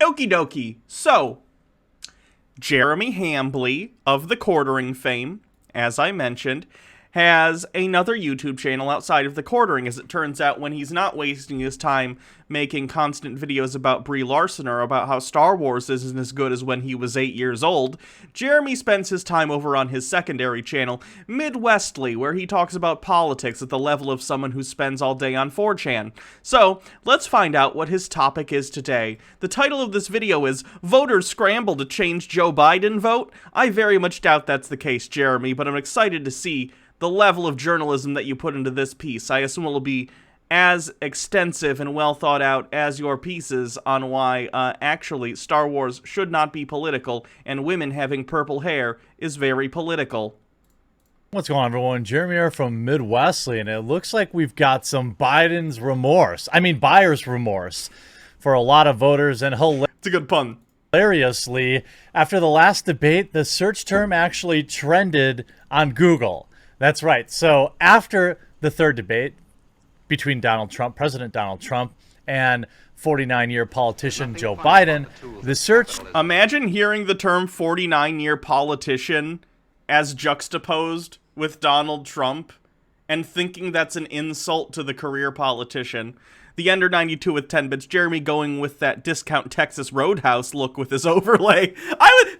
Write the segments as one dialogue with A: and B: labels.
A: Okie dokie. So, Jeremy Hambley of the Quartering fame, as I mentioned, has another YouTube channel outside of the Quartering, as it turns out, when he's not wasting his time making constant videos about Brie Larson or about how Star Wars isn't as good as when he was 8 years old. Jeremy spends his time over on his secondary channel, Midwestly, where he talks about politics at the level of someone who spends all day on 4chan. So, let's find out what his topic is today. The title of this video is, Voters Scramble to Change Joe Biden Vote? I very much doubt that's the case, Jeremy, but I'm excited to see the level of journalism that you put into this piece. I assume it will be as extensive and well thought out as your pieces on why, actually, Star Wars should not be political, and women having purple hair is very political.
B: What's going on, everyone? Jeremy here from Midwestly, and it looks like we've got some buyer's remorse for a lot of voters, and
A: It's a good pun.
B: hilariously, after the last debate, the search term actually trended on Google. That's right. So after the third debate between President Donald Trump, and 49-year politician Joe Biden, the search...
A: Imagine hearing the term 49-year politician as juxtaposed with Donald Trump and thinking that's an insult to the career politician. The Ender 92 with 10 bits. Jeremy going with that Discount Texas Roadhouse look with his overlay.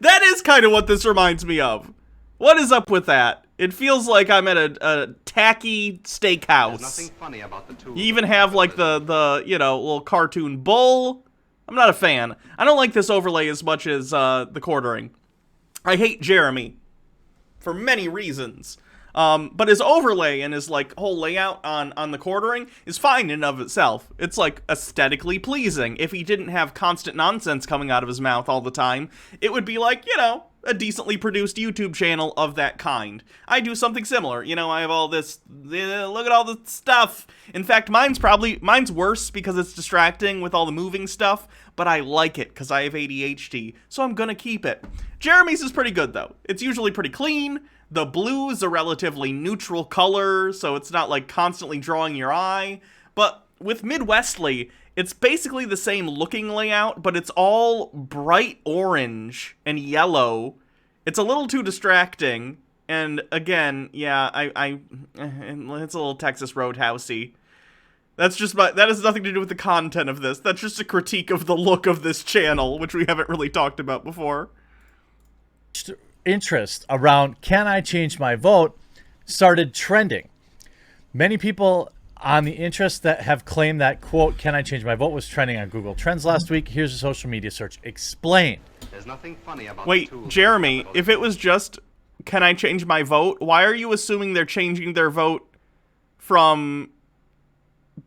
A: That is kind of what this reminds me of. What is up with that? It feels like I'm at a tacky steakhouse.
C: There's nothing funny about the two.
A: You even have like the little cartoon bull. I'm not a fan. I don't like this overlay as much as the Quartering. I hate Jeremy for many reasons. But his overlay and his like whole layout on the Quartering is fine in and of itself. It's like aesthetically pleasing. If he didn't have constant nonsense coming out of his mouth all the time, it would be like, a decently produced YouTube channel of that kind. I do something similar. I have all this, look at all the stuff. In fact, mine's worse because it's distracting with all the moving stuff, but I like it because I have ADHD, so I'm gonna keep it. Jeremy's is pretty good though. It's usually pretty clean. The blue is a relatively neutral color, so it's not like constantly drawing your eye. But with Midwestly, it's basically the same looking layout, but it's all bright orange and yellow. It's a little too distracting, and again, yeah, it's a little Texas Roadhouse-y. That has nothing to do with the content of this. That's just a critique of the look of this channel, which we haven't really talked about before.
B: Interest around can I change my vote started trending. Many people on the interest that have claimed that, quote, can I change my vote was trending on Google Trends last week. Here's a social media search explained.
C: There's nothing funny about
A: Wait, Jeremy, if it was just can I change my vote, why are you assuming they're changing their vote from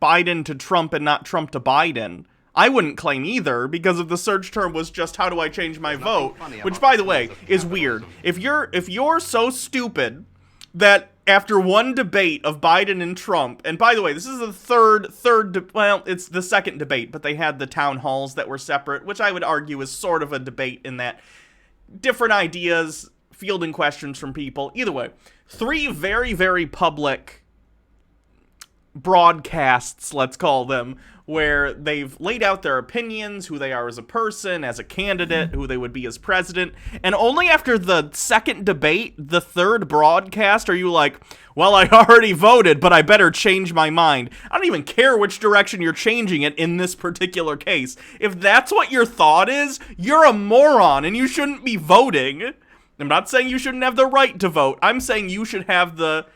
A: Biden to Trump and not Trump to Biden? I wouldn't claim either, because if the search term was just how do I change my vote, which by the way is weird. If you're so stupid that after one debate of Biden and Trump, and by the way, this is the it's the second debate, but they had the town halls that were separate, which I would argue is sort of a debate in that different ideas, fielding questions from people. Either way, 3 very, very public broadcasts, let's call them, where they've laid out their opinions, who they are as a person, as a candidate, who they would be as president, and only after the second debate, the third broadcast, are you like, well, I already voted, but I better change my mind. I don't even care which direction you're changing it in this particular case. If that's what your thought is, you're a moron, and you shouldn't be voting. I'm not saying you shouldn't have the right to vote. I'm saying you should have the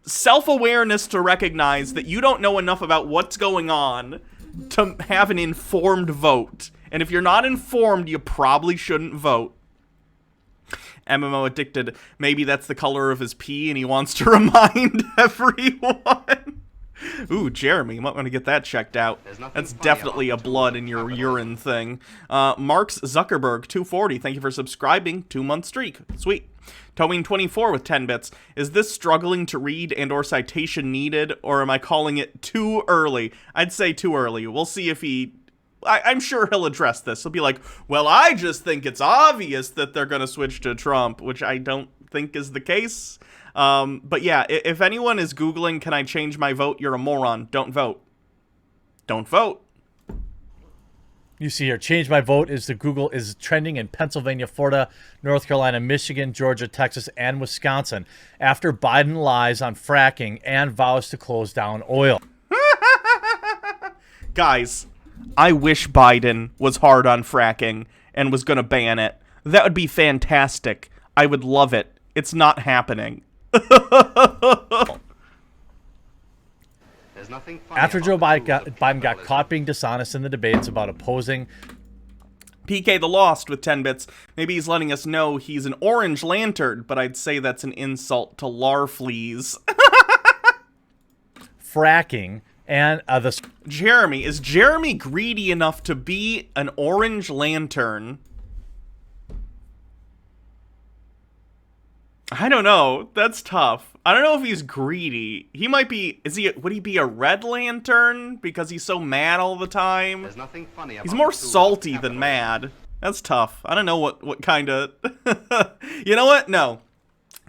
A: self-awareness to recognize that you don't know enough about what's going on to have an informed vote. And if you're not informed, you probably shouldn't vote. MMO addicted. Maybe that's the color of his pee and he wants to remind everyone. Ooh, Jeremy, you might want to get that checked out. That's definitely a blood in your urine thing. Marks Zuckerberg, 240. Thank you for subscribing. 2-month streak. Sweet. Towing24 with 10 bits. Is this struggling to read and or citation needed, or am I calling it too early? I'd say too early. We'll see if I'm sure he'll address this. He'll be like, well, I just think it's obvious that they're going to switch to Trump, which I don't think is the case. But yeah, if anyone is Googling, can I change my vote? You're a moron. Don't vote. Don't vote.
B: You see here, change my vote is the Google is trending in Pennsylvania, Florida, North Carolina, Michigan, Georgia, Texas, and Wisconsin after Biden lies on fracking and vows to close down oil.
A: Guys, I wish Biden was hard on fracking and was going to ban it. That would be fantastic. I would love it. It's not happening.
C: There's nothing funny
B: After
C: about
B: Joe
C: the
B: Biden
C: tools
B: got,
C: of
B: Biden got
C: capitalism.
B: caught being dishonest in the debates about opposing
A: PK the Lost with 10 bits. Maybe he's letting us know he's an orange lantern, but I'd say that's an insult to larfleas.
B: fracking and the
A: Jeremy, is Jeremy greedy enough to be an orange lantern? I don't know. That's tough. I don't know if he's greedy. He might be. Would he be a red lantern because he's so mad all the time?
C: There's nothing funny about
A: He's more
C: the tools of
A: salty than
C: capitalism.
A: mad. That's tough. I don't know what kind of... You know what? No.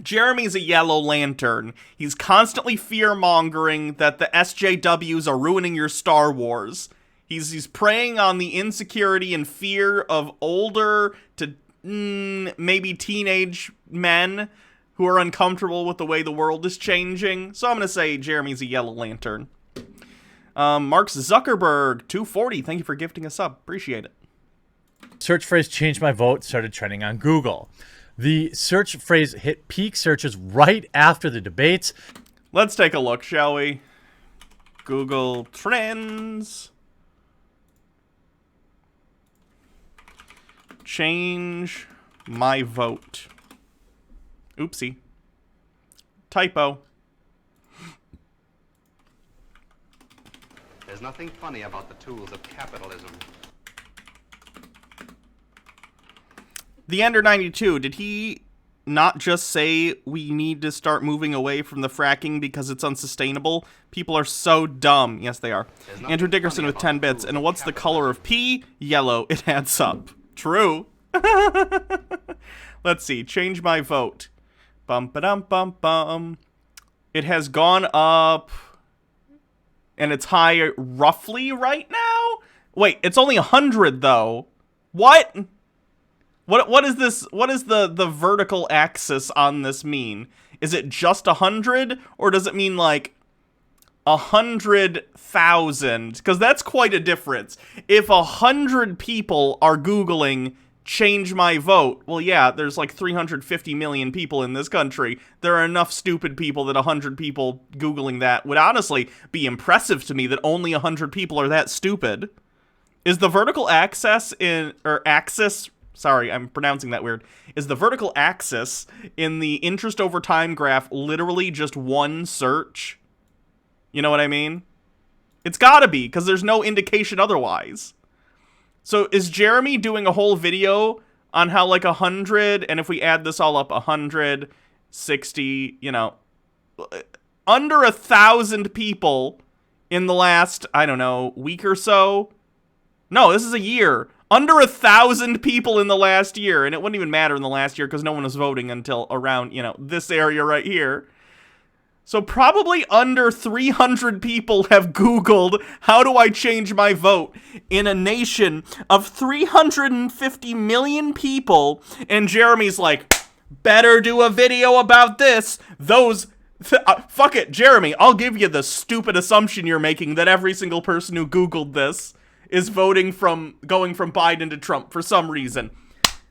A: Jeremy's a yellow lantern. He's constantly fear-mongering that the SJWs are ruining your Star Wars. He's preying on the insecurity and fear of older to maybe teenage men who are uncomfortable with the way the world is changing. So I'm going to say Jeremy's a yellow lantern. Mark Zuckerberg, 240. Thank you for gifting us up. Appreciate it.
B: search phrase change my vote started trending on Google. The search phrase hit peak searches right after the debates.
A: Let's take a look, shall we? Google Trends. Change my vote. Oopsie. Typo.
C: There's nothing funny about the tools of capitalism.
A: The Ender 92, did he not just say we need to start moving away from the fracking because it's unsustainable? People are so dumb. Yes, they are.
C: nothing
A: Andrew Dickerson
C: funny
A: with
C: about
A: 10
C: the
A: bits.
C: tools
A: And
C: of
A: what's the color of P? Yellow. It adds up. True. Let's see. Change my vote. Bum ba dum bum bum. It has gone up, and it's high roughly right now. Wait, it's only 100 though. What? What is this? What is the vertical axis on this mean? Is it just 100, or does it mean like 100,000? Because that's quite a difference. If 100 people are Googling change my vote, well, yeah, there's like 350 million people in this country. There are enough stupid people that 100 people Googling that would honestly be impressive to me that only 100 people are that stupid. Is the vertical axis axis, sorry, I'm pronouncing that weird. Is the vertical axis in the interest over time graph literally just one search? You know what I mean? It's gotta be, because there's no indication otherwise. So is Jeremy doing a whole video on how like 100, and if we add this all up, 160, you know, under 1,000 people in the last, I don't know, week or so? No, this is a year. Under 1,000 people in the last year, and it wouldn't even matter in the last year because no one was voting until around, you know, this area right here. So probably under 300 people have Googled, how do I change my vote? In a nation of 350 million people, and Jeremy's like, better do a video about this. Fuck it, Jeremy, I'll give you the stupid assumption you're making that every single person who Googled this is going from Biden to Trump for some reason.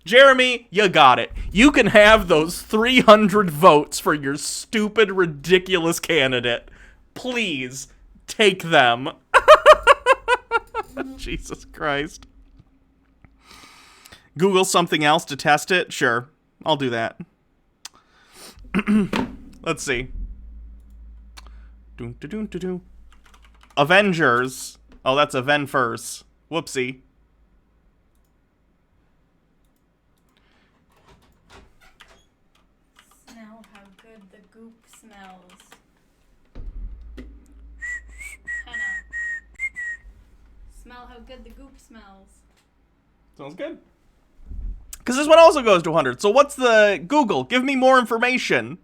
A: Jeremy, you got it. You can have those 300 votes for your stupid, ridiculous candidate. Please, take them. Jesus Christ. Google something else to test it? Sure, I'll do that. Let's see. Avengers. Oh, that's Avengers. Whoopsie.
D: Smell how good the goop smells. Hannah. Smell how good the goop smells.
A: Sounds good. Because this one also goes to 100. So what's the Google? Give me more information.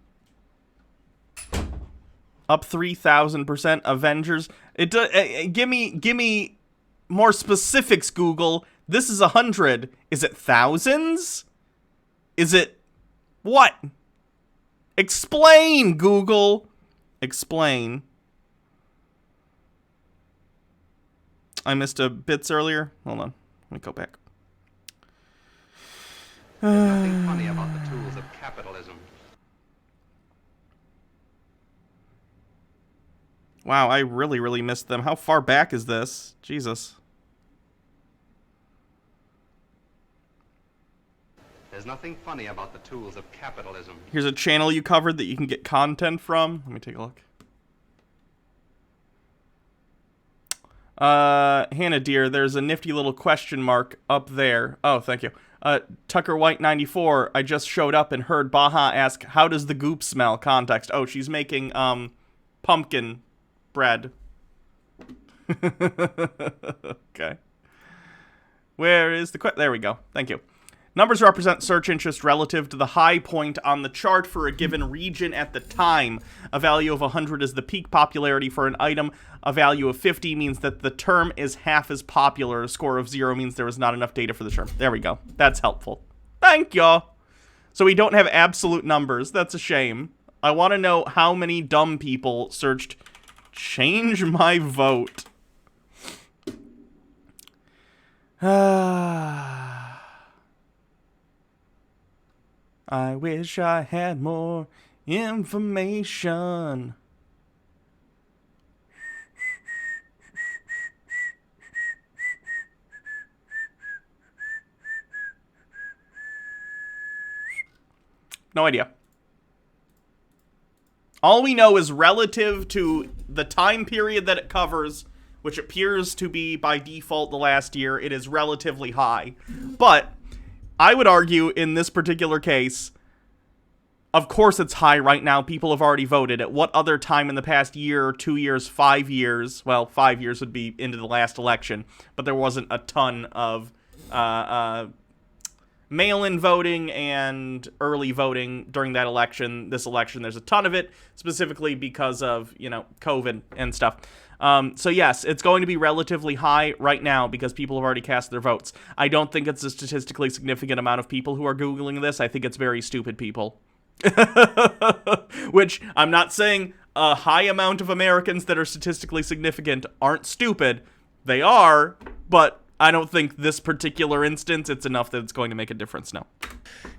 A: Up 3,000%. Avengers. Give me more specifics, Google. This is 100. Is it thousands? Is it what? Explain, Google. Explain. I missed a bits earlier. Hold on. Let me go back.
C: There's nothing funny about the tools of capitalism.
A: Wow, I really, really missed them. How far back is this? Jesus.
C: There's nothing funny about the tools of capitalism.
A: Here's a channel you covered that you can get content from. Let me take a look. Hannah dear, there's a nifty little question mark up there. Oh, thank you. Tucker White 94, I just showed up and heard Baja ask, how does the goop smell? Context. Oh, she's making, pumpkin bread. Okay. Where is the there we go. Thank you. Numbers represent search interest relative to the high point on the chart for a given region at the time. A value of 100 is the peak popularity for an item. A value of 50 means that the term is half as popular. A score of 0 means there was not enough data for the term. There we go. That's helpful. Thank you. So we don't have absolute numbers. That's a shame. I want to know how many dumb people searched change my vote. I wish I had more information. No idea. All we know is relative to the time period that it covers, which appears to be by default the last year, it is relatively high. But I would argue in this particular case, of course it's high right now. People have already voted. At what other time in the past year, 2 years, 5 years, well, 5 years would be into the last election, but there wasn't a ton of mail-in voting and early voting during that election. This election, there's a ton of it, specifically because of, you know, COVID and stuff. So yes, it's going to be relatively high right now because people have already cast their votes. I don't think it's a statistically significant amount of people who are Googling this. I think it's very stupid people. Which, I'm not saying a high amount of Americans that are statistically significant aren't stupid. They are, but I don't think this particular instance, it's enough that it's going to make a difference now.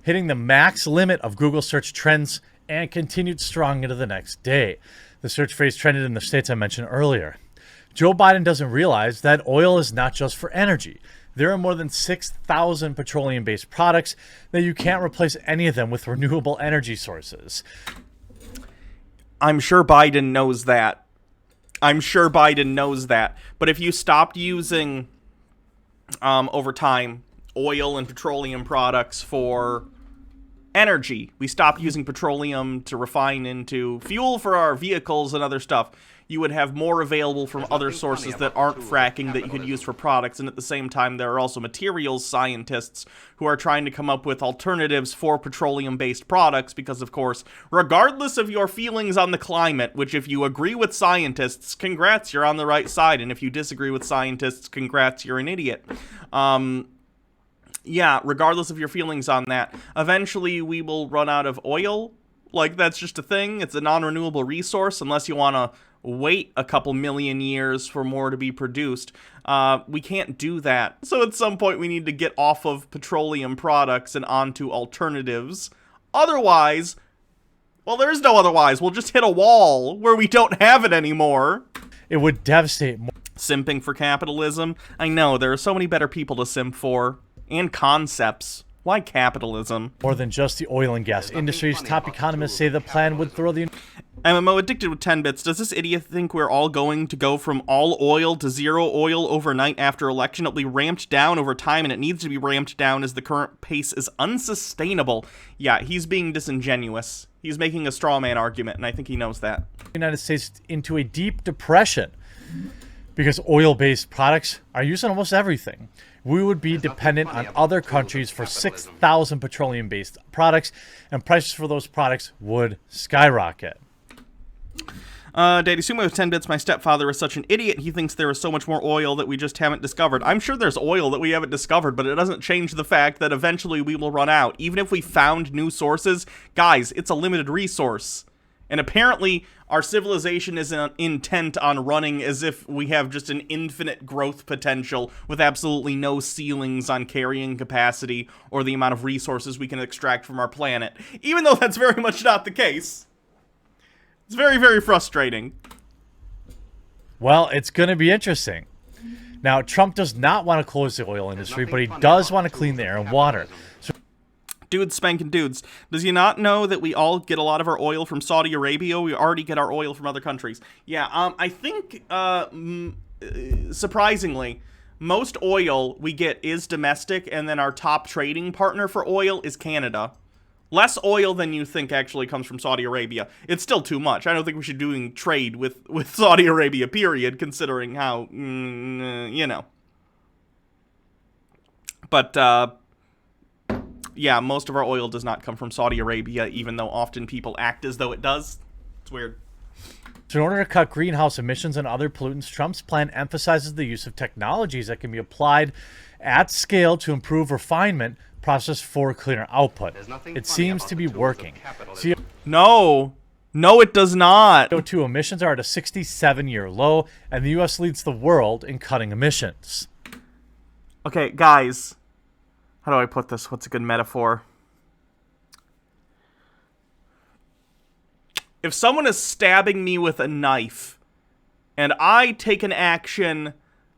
B: Hitting the max limit of Google search trends and continued strong into the next day. The search phrase trended in the states I mentioned earlier. Joe Biden doesn't realize that oil is not just for energy. There are more than 6,000 petroleum-based products that you can't replace any of them with renewable energy sources.
A: I'm sure Biden knows that. But if you stopped using, over time, oil and petroleum products for energy, we stopped using petroleum to refine into fuel for our vehicles and other stuff, you would have more available from other sources that aren't fracking that you could use for products. And at the same time, there are also materials scientists who are trying to come up with alternatives for petroleum-based products because, of course, regardless of your feelings on the climate, which if you agree with scientists, congrats, you're on the right side. And if you disagree with scientists, congrats, you're an idiot. Yeah, regardless of your feelings on that, eventually we will run out of oil. Like, that's just a thing. It's a non-renewable resource unless you want to wait a couple million years for more to be produced. We can't do that. So at some point we need to get off of petroleum products and onto alternatives. Otherwise, well, there's no otherwise. We'll just hit a wall where we don't have it anymore.
B: It would devastate more.
A: Simping for capitalism? I know, there are so many better people to simp for. And concepts. Why capitalism?
B: More than just the oil and gas industries. Top economists say the plan would throw the...
A: MMO Addicted with 10 bits. Does this idiot think we're all going to go from all oil to zero oil overnight after election? It'll be ramped down over time, and it needs to be ramped down as the current pace is unsustainable. Yeah, he's being disingenuous. He's making a straw man argument, and I think he knows that.
B: The United States into a deep depression because oil-based products are used in almost everything. We would be dependent on other countries for 6,000 petroleum-based products, and prices for those products would skyrocket.
A: Daddy Sumo with 10 bits. My stepfather is such an idiot. He thinks there is so much more oil that we just haven't discovered. I'm sure there's oil that we haven't discovered, but it doesn't change the fact that eventually we will run out. Even if we found new sources, guys, it's a limited resource. And apparently, our civilization is intent on running as if we have just an infinite growth potential with absolutely no ceilings on carrying capacity or the amount of resources we can extract from our planet. Even though that's very much not the case. It's very, very frustrating.
B: Well, it's going to be interesting. Now, Trump does not want to close the oil industry, but he does want to clean the air and water. So
A: Dudes spanking dudes. Does he not know that we all get a lot of our oil from Saudi Arabia? We already get our oil from other countries. Yeah, I think, surprisingly, most oil we get is domestic, and then our top trading partner for oil is Canada. Less oil than you think actually comes from Saudi Arabia. It's still too much. I don't think we should be doing trade with Saudi Arabia, period, considering how, you know. But, yeah, most of our oil does not come from Saudi Arabia, even though often people act as though it does. It's weird.
B: in order to cut greenhouse emissions and other pollutants, Trump's plan emphasizes the use of technologies that can be applied at scale to improve refinement process for cleaner output. It seems to be working.
A: No, it does not.
B: CO2 emissions are at a 67-year low, and the U.S. leads the world in cutting emissions.
A: Okay, guys. How do I put this? What's a good metaphor? If someone is stabbing me with a knife, and I take an action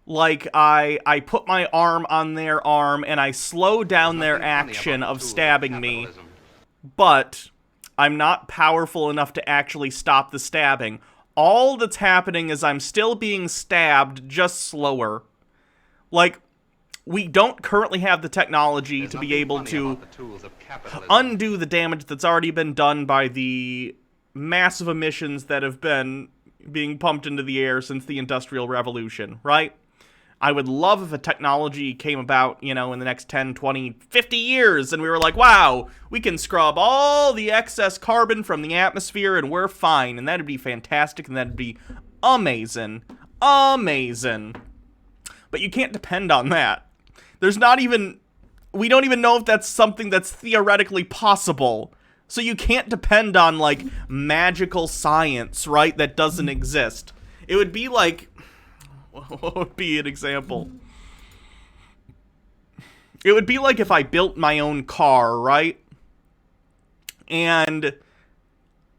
A: like I put my arm on their arm and I slow down their action of stabbing me, but I'm not powerful enough to actually stop the stabbing, all that's happening is I'm still being stabbed, just slower. Like, we don't currently have the technology to be able to undo the damage that's already been done by the massive emissions that have been being pumped into the air since the Industrial Revolution, right? I would love if a technology came about, you know, in the next 10, 20, 50 years, and we were like, wow, we can scrub all the excess carbon from the atmosphere and we're fine, and that'd be fantastic, and that'd be amazing. Amazing. But you can't depend on that. There's not even... We don't even know if that's something that's theoretically possible. So you can't depend on, like, magical science, right, that doesn't exist. It would be like... What would be an example? It would be like if I built my own car, right? And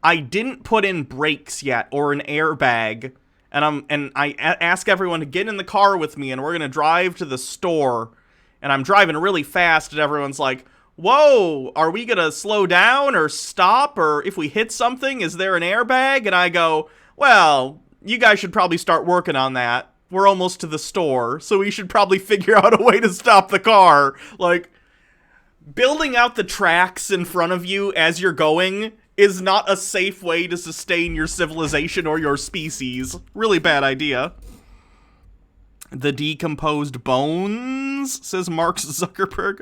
A: I didn't put in brakes yet or an airbag, and I ask everyone to get in the car with me, and we're gonna drive to the store, and I'm driving really fast, and everyone's like, whoa, are we gonna slow down or stop, or if we hit something, is there an airbag? And I go, well, you guys should probably start working on that. We're almost to the store, so we should probably figure out a way to stop the car. Like, building out the tracks in front of you as you're going is not a safe way to sustain your civilization or your species. Really bad idea. The decomposed bones, says Mark Zuckerberg.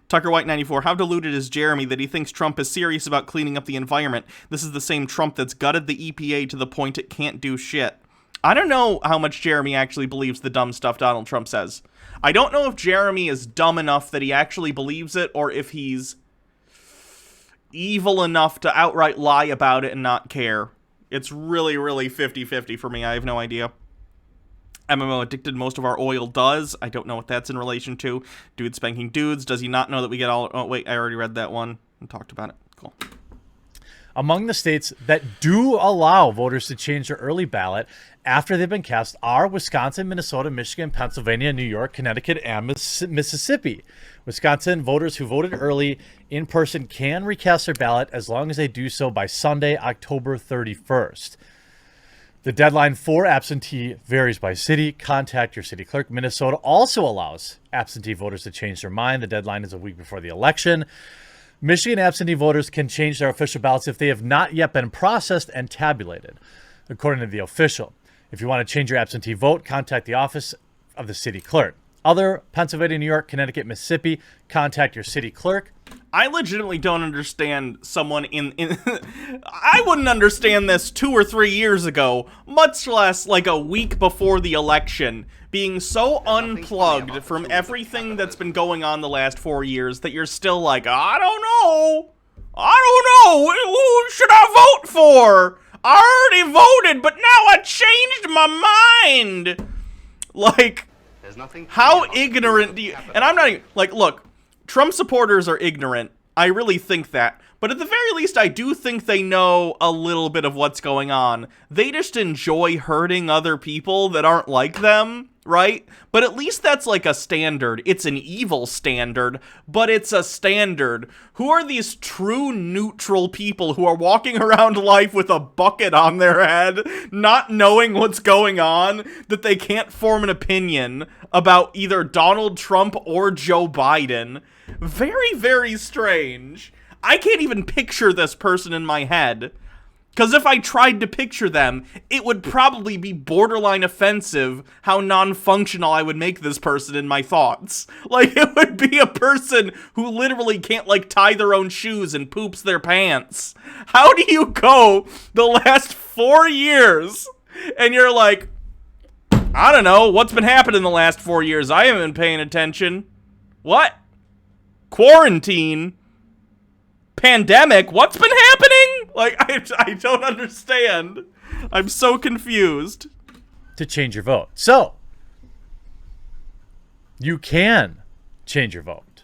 A: Tucker White 94. How deluded is Jeremy that he thinks Trump is serious about cleaning up the environment? This is the same Trump that's gutted the EPA to the point it can't do shit. I don't know how much Jeremy actually believes the dumb stuff Donald Trump says. I don't know if Jeremy is dumb enough that he actually believes it, or if he's evil enough to outright lie about it and not care. It's really, really 50-50 for me. I have no idea. MMO addicted, most of our oil does. I don't know what that's in relation to. Dude spanking dudes. Does he not know that we get all... Oh, wait, I already read that one and talked about it. Cool.
B: Among the states that do allow voters to change their early ballot after they've been cast are Wisconsin, Minnesota, Michigan, Pennsylvania, New York, Connecticut, and Mississippi. Wisconsin voters who voted early in person can recast their ballot as long as they do so by Sunday, October 31st. The deadline for absentee varies by city. Contact your city clerk. Minnesota also allows absentee voters to change their mind. The deadline is a week before the election. Michigan absentee voters can change their official ballots if they have not yet been processed and tabulated, according to the official. If you want to change your absentee vote, contact the office of the city clerk. other Pennsylvania, New York, Connecticut, Mississippi, contact your city clerk.
A: I legitimately don't understand someone in I wouldn't understand this 2 or 3 years ago, much less like a week before the election, being so unplugged from everything that's been going on the last 4 years that you're still like, I don't know. Who should I vote for? I already voted, but now I changed my mind. Like,
C: There's nothing
A: how
C: funny about the
A: ignorant
C: tools
A: do
C: of
A: you... And I'm not even...
C: capitalism.
A: Like, look, Trump supporters are ignorant. I really think that. But at the very least, I do think they know a little bit of what's going on. They just enjoy hurting other people that aren't like them, right? But at least that's like a standard. It's an evil standard, but it's a standard. Who are these true neutral people who are walking around life with a bucket on their head, not knowing what's going on, that they can't form an opinion about either Donald Trump or Joe Biden? Very, very strange. I can't even picture this person in my head. Because if I tried to picture them, it would probably be borderline offensive how non-functional I would make this person in my thoughts. Like, it would be a person who literally can't, like, tie their own shoes and poops their pants. How do you go the last 4 years and you're like, I don't know, what's been happening the last 4 years? I haven't been paying attention. What? Quarantine? Pandemic? What's been happening? Like, I don't understand. I'm so confused.
B: To change your vote. So, you can change your vote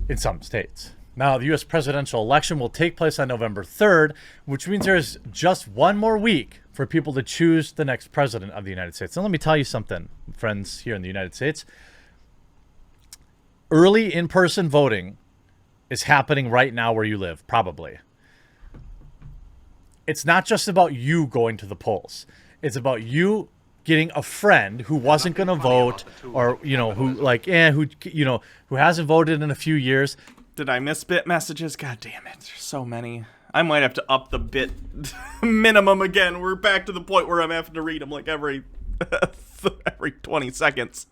B: in some states. Now, the U.S. presidential election will take place on November 3rd, which means there's just one more week for people to choose the next president of the United States. And let me tell you something, friends here in the United States. Early in-person voting is happening right now where you live, probably. It's not just about you going to the polls. It's about you getting a friend who wasn't going to vote, or, you know, who who hasn't voted in a few years.
A: Did I miss bit messages? God damn it. There's so many. I might have to up the bit minimum again. We're back to the point where I'm having to read them like every 20 seconds.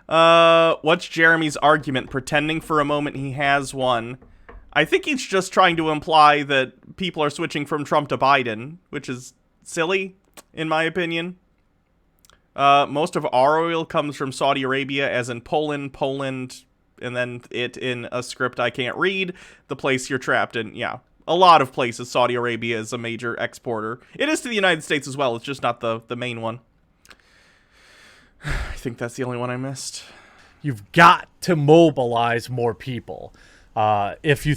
A: What's Jeremy's argument? Pretending for a moment he has one. I think he's just trying to imply that people are switching from Trump to Biden, which is silly, in my opinion. Most of our oil comes from Saudi Arabia, as in Poland, and then it in a script I can't read, the place you're trapped in. Yeah, a lot of places Saudi Arabia is a major exporter. It is to the United States as well, it's just not the main one. I think that's the only one I missed.
B: You've got to mobilize more people. If you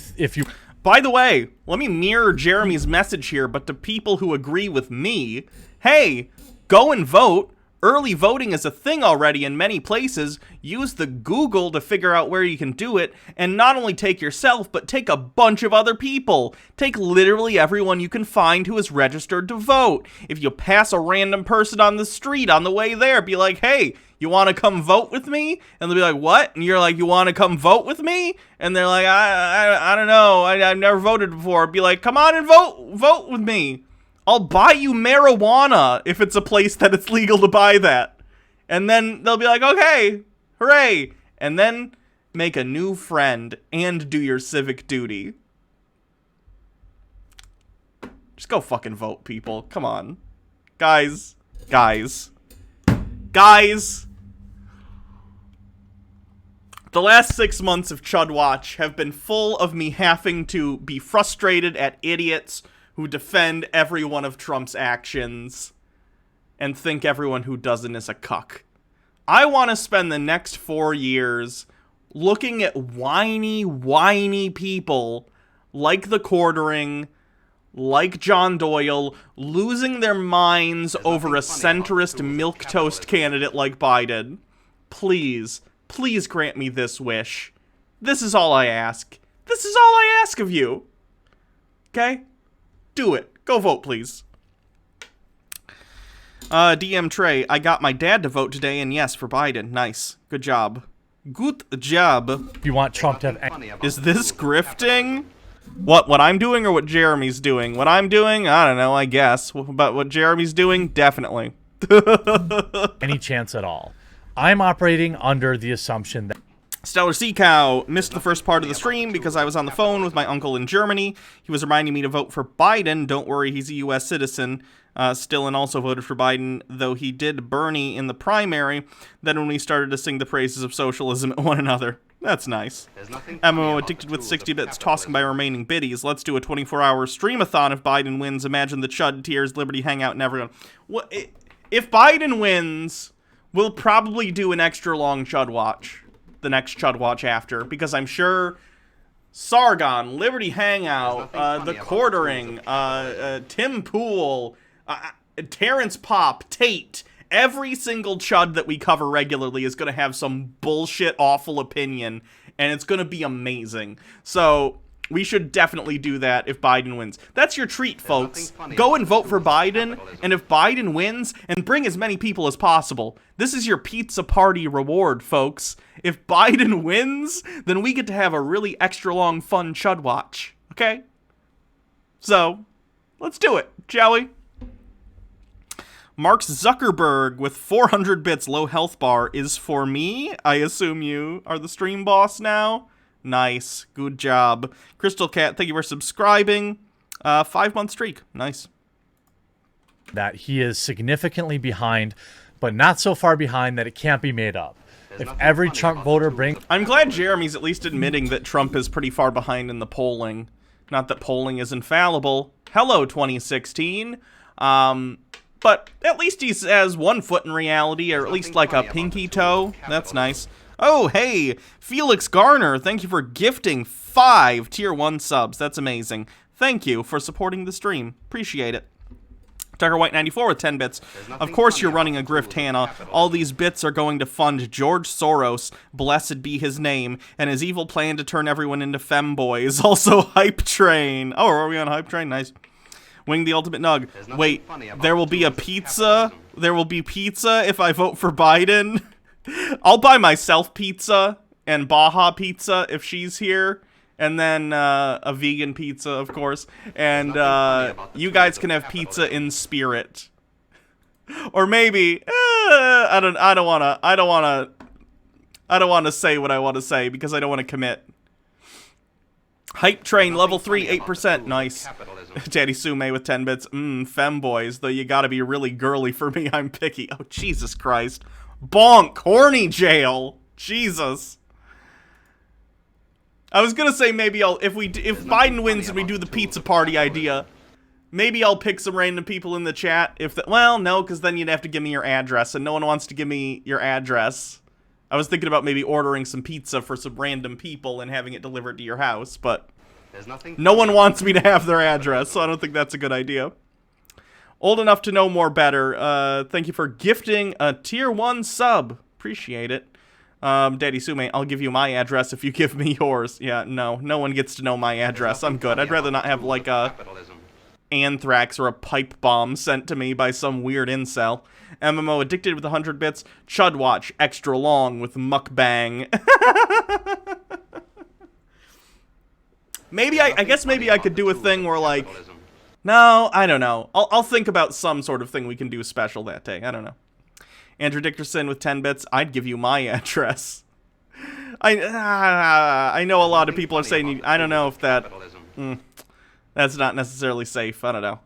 A: By the way, let me mirror Jeremy's message here, but to people who agree with me, hey, go and vote. Early voting is a thing already in many places. Use the Google to figure out where you can do it, and not only take yourself, but take a bunch of other people. Take literally everyone you can find who is registered to vote. If you pass a random person on the street on the way there, be like, hey, you want to come vote with me? And they'll be like, what? And you're like, you want to come vote with me? And they're like, I don't know. I've never voted before. Be like, come on and vote with me. I'll buy you marijuana if it's a place that it's legal to buy that. And then they'll be like, okay, hooray. And then make a new friend and do your civic duty. Just go fucking vote, people. Come on. Guys. The last 6 months of Chud Watch have been full of me having to be frustrated at idiots who defend every one of Trump's actions and think everyone who doesn't is a cuck. I want to spend the next 4 years looking at whiny people like the Quartering, like John Doyle, losing their minds over a centrist milquetoast candidate like Biden. Please grant me this wish. This is all I ask. This is all I ask of you. Okay? Do it. Go vote, please. DM Trey, I got my dad to vote today, and yes, for Biden. Nice. Good job. Good job.
B: you want Trump to have
C: Nothing funny about
A: Is
C: the
A: this
C: tools of capitalism.
A: grifting? What I'm doing or what Jeremy's doing? What I'm doing? I don't know, I guess. But what Jeremy's doing? Definitely.
B: any chance at all. I'm operating under the assumption that
A: Stellar Sea Cow missed the first part of the stream because I was on the phone with my uncle in Germany. He was reminding me to vote for Biden. Don't worry, he's a U.S. citizen. Still and also voted for Biden, though he did Bernie in the primary. Then when we started to sing the praises of socialism at one another. That's nice. MMO addicted with 60 bits, tossing by remaining biddies. Let's do a 24-hour streamathon if Biden wins. Imagine the Chud, Tears, Liberty, Hangout, and everyone. What, if Biden wins, we'll probably do an extra long Chud watch. The next Chud watch after, because I'm sure Sargon, Liberty Hangout, The Quartering, Tim Pool, Terrence Pop, Tate, every single Chud that we cover regularly is going to have some bullshit awful opinion, and it's going to be amazing. So we should definitely do that if Biden wins. That's your treat, folks. Go and vote for Biden, and if Biden wins, and bring as many people as possible. This is your pizza party reward, folks. If Biden wins, then we get to have a really extra long, fun Chud watch. Okay? So, let's do it, shall we? Mark Zuckerberg with 400 bits low health bar is for me. I assume you are the stream boss now. Nice. Good job. Crystal Cat, thank you for subscribing. 5-month streak. Nice.
B: that he is significantly behind, but not so far behind that it can't be made up. If every Trump voter brings...
A: I'm glad Jeremy's at least admitting that Trump is pretty far behind in the polling. Not that polling is infallible. Hello, 2016. But at least he has one foot in reality, or at least like a pinky toe. That's nice. Oh, hey, Felix Garner, thank you for gifting 5 Tier 1 subs. That's amazing. Thank you for supporting the stream. Appreciate it. Tucker White 94 with 10 bits. Of course you're running a grift, Hannah. All these bits are going to fund George Soros, blessed be his name, and his evil plan to turn everyone into femboys. Also Hype Train. Oh, are we on Hype Train? Nice. Wing the Ultimate Nug. Wait, there will be a pizza? There will be pizza if I vote for Biden? I'll buy myself pizza and Baja pizza if she's here. And then a vegan pizza, of course. And you guys can have pizza in spirit. Or maybe I don't want to say what I want to say because I don't want to commit. Hype Train level 3 8%. Nice. Daddy Sume with 10 bits. Femboys, though you got to be really girly for me. I'm picky. Oh Jesus Christ. Bonk, horny jail. Jesus. I was gonna say maybe if Biden wins and we do the pizza party idea, maybe I'll pick some random people in the chat. Well, no, because then you'd have to give me your address, and no one wants to give me your address. I was thinking about maybe ordering some pizza for some random people and having it delivered to your house, but no one wants me to have their address, so I don't think that's a good idea. Old enough to know more better. Thank you for gifting a Tier 1 sub. Appreciate it. Daddy Sume, I'll give you my address if you give me yours. Yeah, no one gets to know my address. I'm good. I'd rather not have, like, a anthrax or a pipe bomb sent to me by some weird incel. MMO addicted with 100 bits. Chud watch extra long with mukbang. Maybe I guess maybe I could do a thing where, like, no, I don't know. I'll think about some sort of thing we can do special that day. I don't know. Andrew Dickerson with 10 bits. I'd give you my address. I know a lot of people are saying, I don't know if that... that's not necessarily safe. I don't know.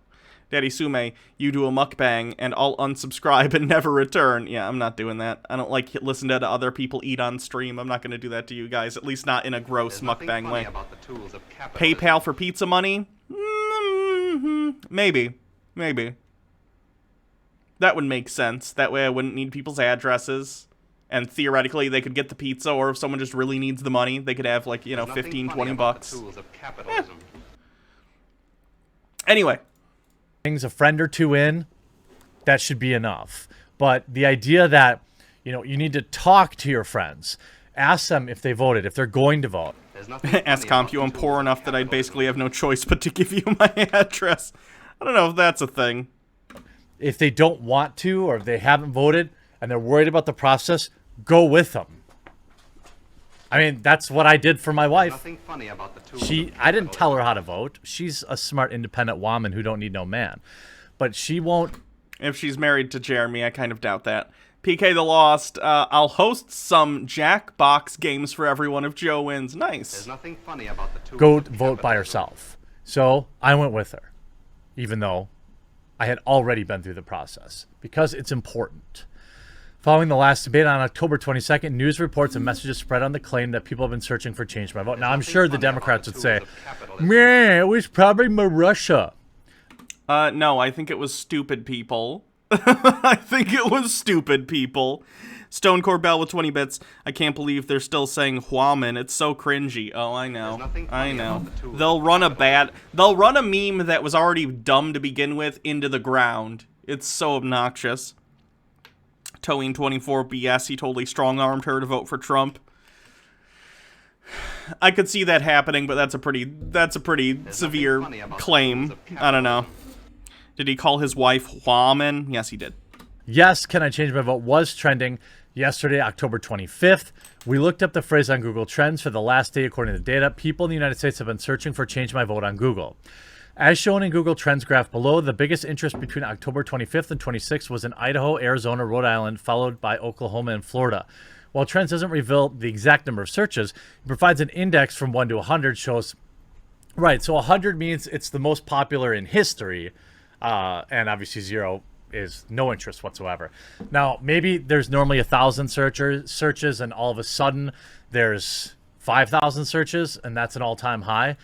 A: Daddy Sume, you do a mukbang, and I'll unsubscribe and never return. Yeah, I'm not doing that. I don't like listening to other people eat on stream. I'm not going to do that to you guys, at least not in a gross mukbang way. PayPal for pizza money? Maybe. That would make sense. That way I wouldn't need people's addresses. And theoretically, they could get the pizza, or if someone just really needs the money, they could have, like, 15, 20 bucks. Anyway.
B: A friend or two in, that should be enough. But the idea that, you need to talk to your friends. Ask them if they voted, if they're going to vote.
A: Ask CompU, I'm poor enough that I'd basically have no choice but to give you my address. I don't know if that's a thing.
B: If they don't want to, or if they haven't voted and they're worried about the process, go with them. I mean, that's what I did for my wife. I didn't tell her how to vote. She's a smart, independent woman who don't need no man. But she won't.
A: If she's married to Jeremy, I kind of doubt that. PK the Lost, I'll host some Jackbox games for everyone if Joe wins.
C: There's
A: Nice.
C: nothing funny about the tools
B: Go
C: of
B: vote by
C: capitalism.
B: herself. So I went with her, even though I had already been through the process, because it's important. Following the last debate on October 22nd, news reports and messages spread on the claim that people have been searching for change my vote. Now, I'm
C: nothing
B: sure the
C: funny about
B: Democrats
C: the
B: would say,
C: tools of capitalism.
B: "Meh, it was probably Marussia."
A: No, I think it was stupid people. I think it was stupid people. Stone Core Bell with 20 bits. I can't believe they're still saying Huaman. It's so cringy. Oh, I know.
C: There's nothing
A: I
C: funny
A: know.
C: about the tools
A: They'll
C: of
A: run a
C: capitalism.
A: they'll run a meme that was already dumb to begin with into the ground. It's so obnoxious. Towing 24 BS, he totally strong-armed her to vote for Trump. I could see that happening, but that's a pretty severe
C: funny about the
A: claim.
C: tools of
A: I don't know. Did he call his wife Huaman? Yes, he did.
B: Yes, can I change my vote was trending yesterday, October 25th. We looked up the phrase on Google Trends for the last day according to the data. People in the United States have been searching for change my vote on Google. As shown in Google Trends graph below, the biggest interest between October 25th and 26th was in Idaho, Arizona, Rhode Island, followed by Oklahoma and Florida. While Trends doesn't reveal the exact number of searches, it provides an index from 1 to 100 shows. Right, so 100 means it's the most popular in history, and obviously 0 is no interest whatsoever. Now, maybe there's normally 1,000 searches, and all of a sudden there's 5,000 searches, and that's an all-time high.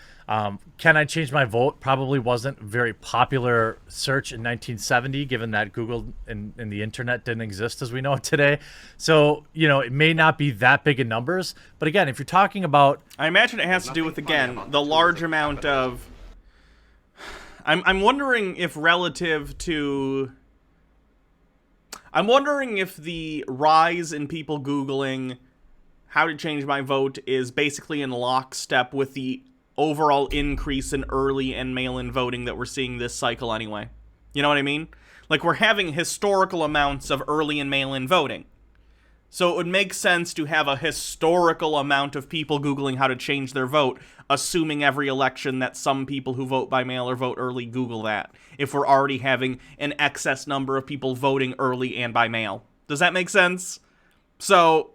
B: Can I change my vote? Probably wasn't a very popular search in 1970, given that Google and the internet didn't exist as we know it today. So, it may not be that big in numbers. But again, if you're talking about...
A: I imagine it has to do with, again, the large amount of... I'm wondering if relative to... I'm wondering if the rise in people Googling how to change my vote is basically in lockstep with the overall increase in early and mail-in voting that we're seeing this cycle anyway. You know what I mean? Like, we're having historical amounts of early and mail-in voting. So it would make sense to have a historical amount of people Googling how to change their vote, assuming every election that some people who vote by mail or vote early Google that, if we're already having an excess number of people voting early and by mail. Does that make sense? So,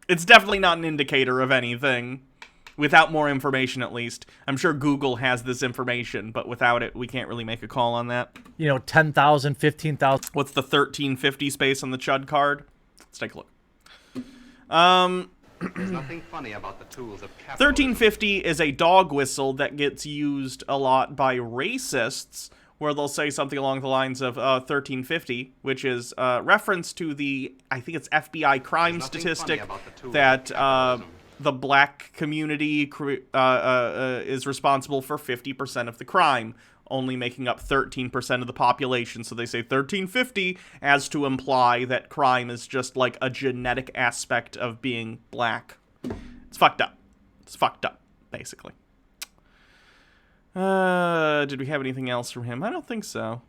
A: it's definitely not an indicator of anything. Without more information, at least. I'm sure Google has this information, but without it, we can't really make a call on that.
B: 10,000, 15,000.
A: What's the 1350 space on the Chud card? Let's take a look.
C: There's nothing funny about the tools of capitalism.
A: 1350 is a dog whistle that gets used a lot by racists, where they'll say something along the lines of 1350, which is reference to the, I think it's FBI crime
C: There's nothing
A: statistic
C: funny about the tools of
A: that
C: capitalism.
A: the black community is responsible for 50% of the crime, only making up 13% of the population. So they say 1350 as to imply that crime is just like a genetic aspect of being black. It's fucked up. It's fucked up, basically. Did we have anything else from him? I don't think so.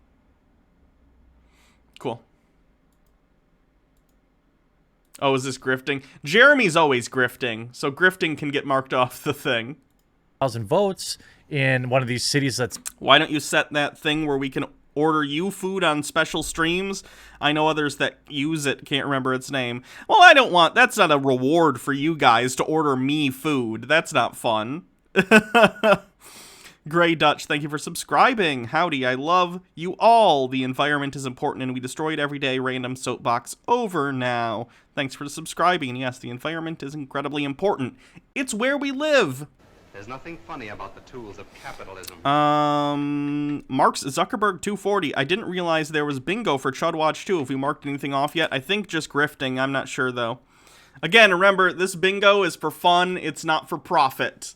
A: Cool. Oh, is this grifting? Jeremy's always grifting, so grifting can get marked off the thing.
B: 1,000 votes in one of these cities that's...
A: Why don't you set that thing where we can order you food on special streams? I know others that use it, can't remember its name. Well, I don't want... That's not a reward for you guys to order me food. That's not fun. Grey Dutch, thank you for subscribing. Howdy, I love you all. The environment is important and we destroy it every day. Random soapbox over now. Thanks for subscribing. And yes, the environment is incredibly important. It's where we live.
C: There's nothing funny about the tools of capitalism.
A: Marks Zuckerberg 240. I didn't realize there was bingo for Chud Watch 2. Have we marked anything off yet? I think just grifting. I'm not sure, though. Again, remember, this bingo is for fun. It's not for profit.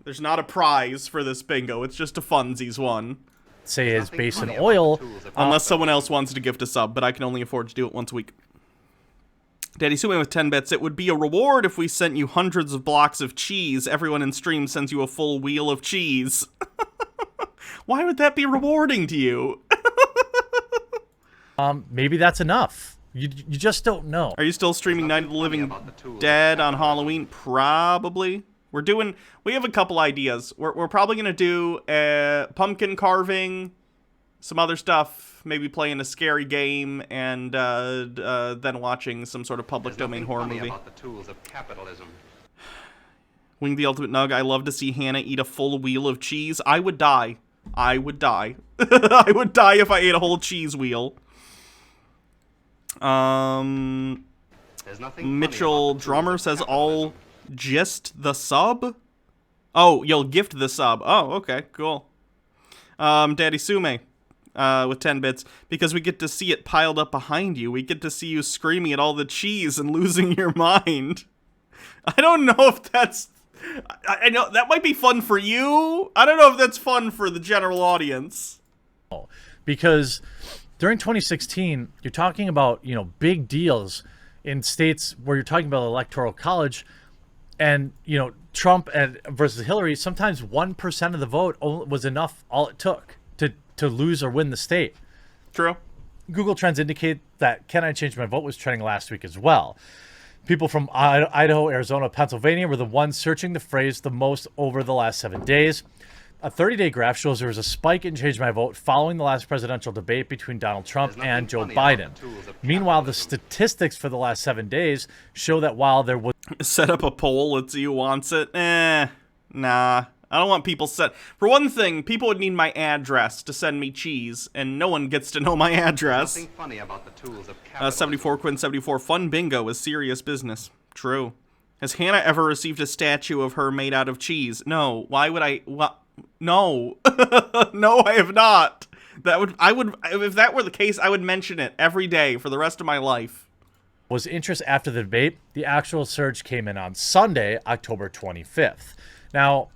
A: There's not a prize for this bingo. It's just a funsies one.
B: say is
C: Nothing
B: based in
C: funny about
B: oil.
C: the tools of
A: Unless someone else wants to gift a sub, but I can only afford to do it once a week. Daddy Suman with 10 bits. It would be a reward if we sent you hundreds of blocks of cheese. Everyone in stream sends you a full wheel of cheese. Why would that be rewarding to you?
B: Maybe that's enough. You just don't know.
A: Are you still streaming Night of the Living
C: about the tools of
A: Dead on Halloween? Probably. We have a couple ideas. We're probably going to do pumpkin carving, some other stuff, maybe playing a scary game, and then watching some sort of public domain horror movie.
C: About the tools of capitalism.
A: Wing the Ultimate Nug, I love to see Hannah eat a full wheel of cheese. I would die. I would die. I would die if I ate a whole cheese wheel. Mitchell Drummer says, "I'll gist the sub." Oh, you'll gift the sub. Oh, okay, cool. Daddy Sume, with 10 bits, because we get to see it piled up behind you. We get to see you screaming at all the cheese and losing your mind. I don't know if that's... I know that might be fun for you. I don't know if that's fun for the general audience.
B: Because during 2016, you're talking about, big deals in states where you're talking about electoral college, and, Trump versus Hillary, sometimes 1% of the vote was enough, all it took to lose or win the state.
A: True.
B: Google Trends indicate that Can I Change My Vote was trending last week as well. People from Idaho, Arizona, Pennsylvania were the ones searching the phrase the most over the last 7 days. A 30-day graph shows there was a spike in Change My Vote following the last presidential debate between Donald Trump and Joe Biden. Meanwhile, the statistics for the last 7 days show that while there was...
A: Set up a poll, let's see who wants it. Nah. I don't want people set... For one thing, people would need my address to send me cheese, and no one gets to know my address.
C: Nothing funny about the tools of capitalism.
A: 74 Quinn 74, fun bingo is serious business. True. Has Hannah ever received a statue of her made out of cheese? No. Why would I... No. No, I have not. If that were the case, I would mention it every day for the rest of my life.
B: Was interest after the debate. The actual surge came in on Sunday, October 25th. Now,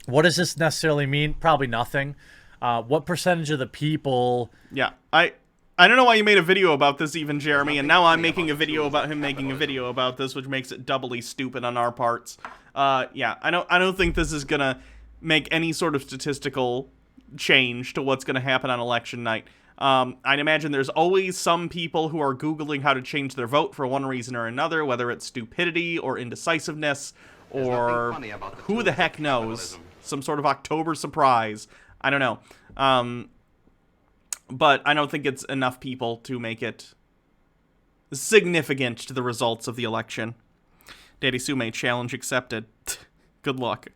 B: what does this necessarily mean? Probably nothing. What percentage of the people...
A: Yeah, I don't know why you made a video about this even, Jeremy, and now I'm making a video about him making a video about this, which makes it doubly stupid on our parts. Yeah, I don't think this is gonna make any sort of statistical change to what's gonna happen on election night. I'd imagine there's always some people who are Googling how to change their vote for one reason or another, whether it's stupidity or indecisiveness or who the heck knows. Some sort of October surprise. I don't know. But I don't think it's enough people to make it significant to the results of the election. Daddy Sume, challenge accepted. Good luck.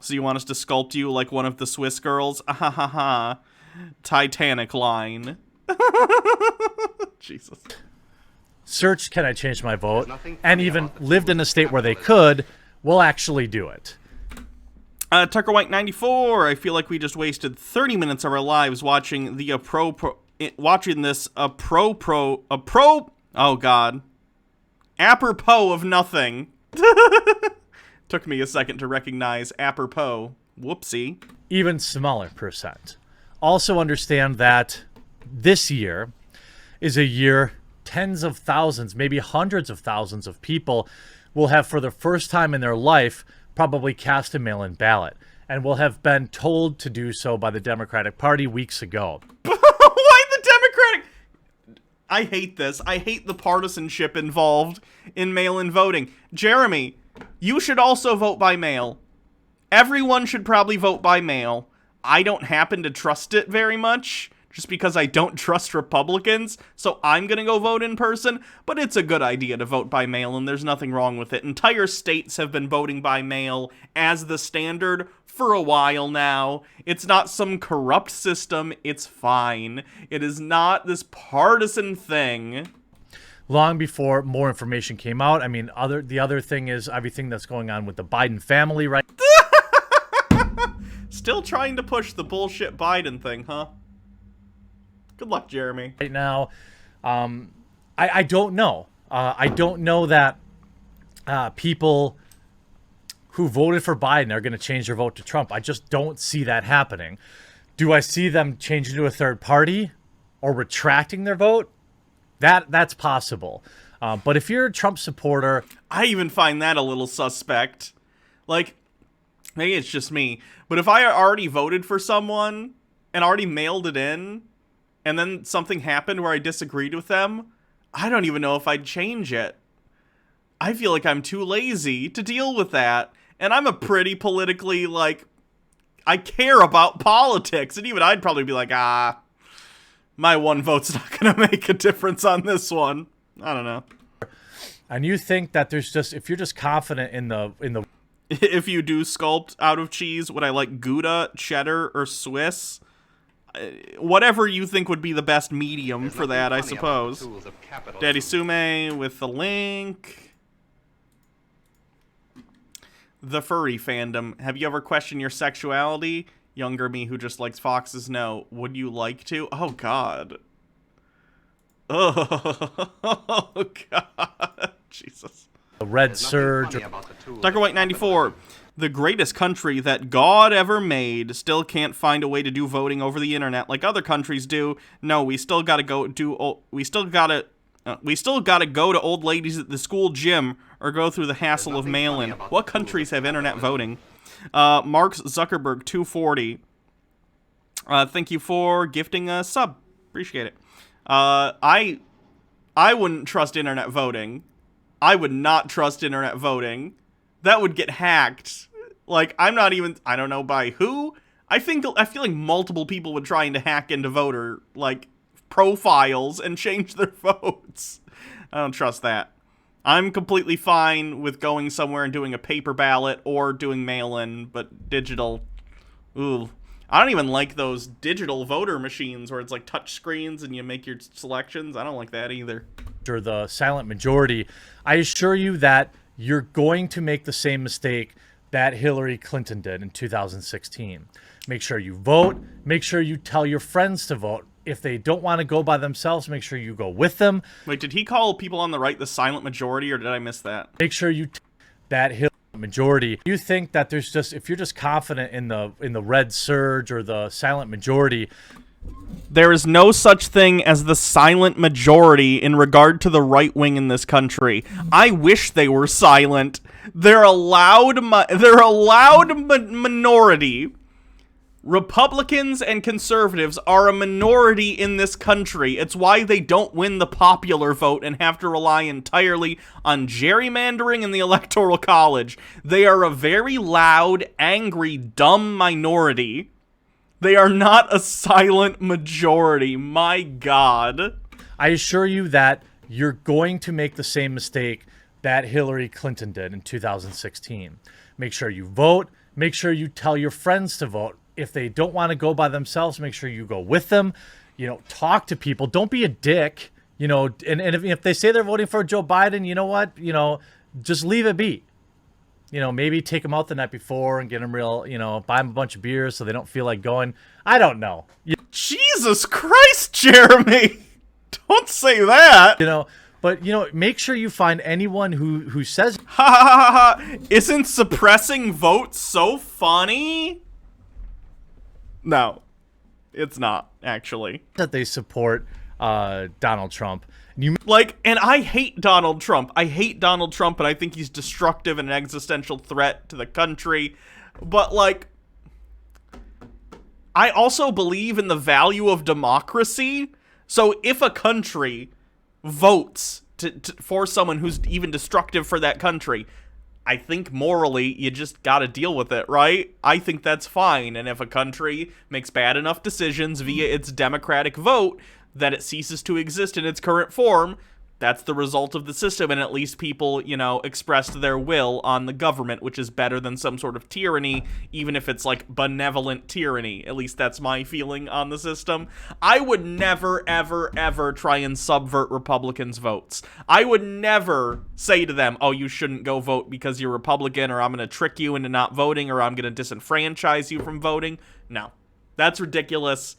A: So you want us to sculpt you like one of the Swiss girls? Ah ha ha ha. Titanic line. Jesus.
B: Search Can I Change My Vote, and even lived in a state where they could, will actually do it.
A: Tucker White 94. I feel like we just wasted 30 minutes of our lives watching the apropos of nothing. Took me a second to recognize apropos. Whoopsie.
B: Even smaller percent. Also understand that this year is a year tens of thousands, maybe hundreds of thousands of people will have, for the first time in their life, probably cast a mail-in ballot, and will have been told to do so by the Democratic Party weeks ago.
A: Why the Democratic? I hate this. I hate the partisanship involved in mail-in voting. Jeremy, you should also vote by mail. Everyone should probably vote by mail. I don't happen to trust it very much, just because I don't trust Republicans, so I'm gonna go vote in person, but it's a good idea to vote by mail, and there's nothing wrong with it. Entire states have been voting by mail as the standard for a while now. It's not some corrupt system, it's fine. It is not this partisan thing.
B: Long before more information came out, I mean, the other thing is everything that's going on with the Biden family right
A: Still trying to push the bullshit Biden thing, huh? Good luck, Jeremy.
B: Right now, I don't know. I don't know that people who voted for Biden are going to change their vote to Trump. I just don't see that happening. Do I see them changing to a third party or retracting their vote? That's possible. But if you're a Trump supporter...
A: I even find that a little suspect. Like, maybe it's just me, but if I already voted for someone and already mailed it in, and then something happened where I disagreed with them, I don't even know if I'd change it. I feel like I'm too lazy to deal with that, and I'm a pretty politically, I care about politics, and even I'd probably be like, my one vote's not gonna make a difference on this one. I don't know.
B: And you think that there's just, if you're just confident in the
A: If you do sculpt out of cheese, would I like Gouda, cheddar, or Swiss? Whatever you think would be the best medium for that, I suppose. Daddy Sume with the link. The furry fandom. Have you ever questioned your sexuality? Younger me who just likes foxes, no. Would you like to? Oh, God. Oh, God. Jesus.
B: the red surge.
A: Dr. White 94. The greatest country that God ever made still can't find a way to do voting over the internet like other countries do. No, we still gotta go do. We still gotta go to old ladies at the school gym or go through the hassle of mail-in. What countries have internet voting? Mark Zuckerberg 240. Thank you for gifting a sub. Appreciate it. I wouldn't trust internet voting. I would not trust internet voting. That would get hacked. Like, I don't know by who. I feel like multiple people would try to hack into voter, like, profiles and change their votes. I don't trust that. I'm completely fine with going somewhere and doing a paper ballot or doing mail-in, but digital, ooh. I don't even like those digital voter machines where it's like touch screens and you make your selections. I don't like that either.
B: Or the silent majority. I assure you that you're going to make the same mistake that Hillary Clinton did in 2016. Make sure you vote. Make sure you tell your friends to vote. If they don't want to go by themselves, make sure you go with them.
A: Wait, did he call people on the right the silent majority, or did I miss that?
B: Make sure you that Hillary majority. You think that there's just, if you're just confident in the red surge or the silent majority,
A: there is no such thing as the silent majority in regard to the right wing in this country. I wish they were silent. They're a loud minority. Republicans and conservatives are a minority in this country. It's why they don't win the popular vote and have to rely entirely on gerrymandering in the Electoral College. They are a very loud, angry, dumb minority. They are not a silent majority. My God.
B: I assure you that you're going to make the same mistake that Hillary Clinton did in 2016. Make sure you vote. Make sure you tell your friends to vote. If they don't want to go by themselves, make sure you go with them. You know, talk to people. Don't be a dick. You know, and if they say they're voting for Joe Biden, you know what? You know, just leave it be. You know, maybe take them out the night before and get them real, you know, buy them a bunch of beers so they don't feel like going. I don't know.
A: Jesus Christ, Jeremy. Don't say that.
B: You know, but, you know, make sure you find anyone who says,
A: ha ha ha ha, isn't suppressing votes so funny? No, it's not, actually.
B: That they support Donald Trump.
A: And I hate Donald Trump. I hate Donald Trump, and I think he's destructive and an existential threat to the country. But, like, I also believe in the value of democracy. So if a country votes for someone who's even destructive for that country, I think morally you just gotta deal with it, right? I think that's fine. And if a country makes bad enough decisions via its democratic vote that it ceases to exist in its current form, that's the result of the system, and at least people, you know, expressed their will on the government, which is better than some sort of tyranny, even if it's, like, benevolent tyranny. At least that's my feeling on the system. I would never, ever, ever try and subvert Republicans' votes. I would never say to them, oh, you shouldn't go vote because you're Republican, or I'm going to trick you into not voting, or I'm going to disenfranchise you from voting. No. That's ridiculous.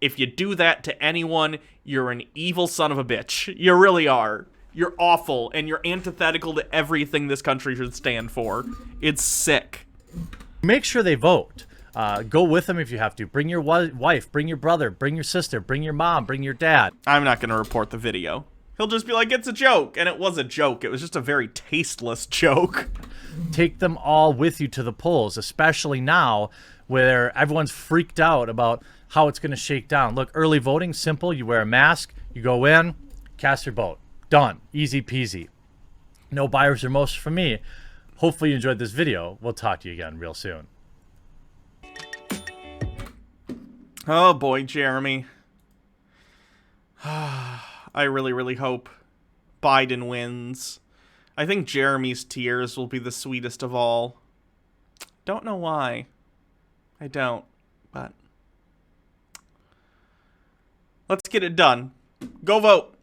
A: If you do that to anyone, you're an evil son of a bitch. You really are. You're awful, and you're antithetical to everything this country should stand for. It's sick.
B: Make sure they vote. Go with them if you have to. Bring your wife, bring your brother, bring your sister, bring your mom, bring your dad.
A: I'm not going to report the video. He'll just be like, it's a joke. And it was a joke. It was just a very tasteless joke.
B: Take them all with you to the polls, especially now where everyone's freaked out about how it's going to shake down. Look, early voting, simple. You wear a mask, you go in, cast your vote. Done. Easy peasy. No buyer's remorse from me. Hopefully you enjoyed this video. We'll talk to you again real soon.
A: Oh boy, Jeremy. I really, really hope Biden wins. I think Jeremy's tears will be the sweetest of all. Don't know why. I don't, but let's get it done. Go vote.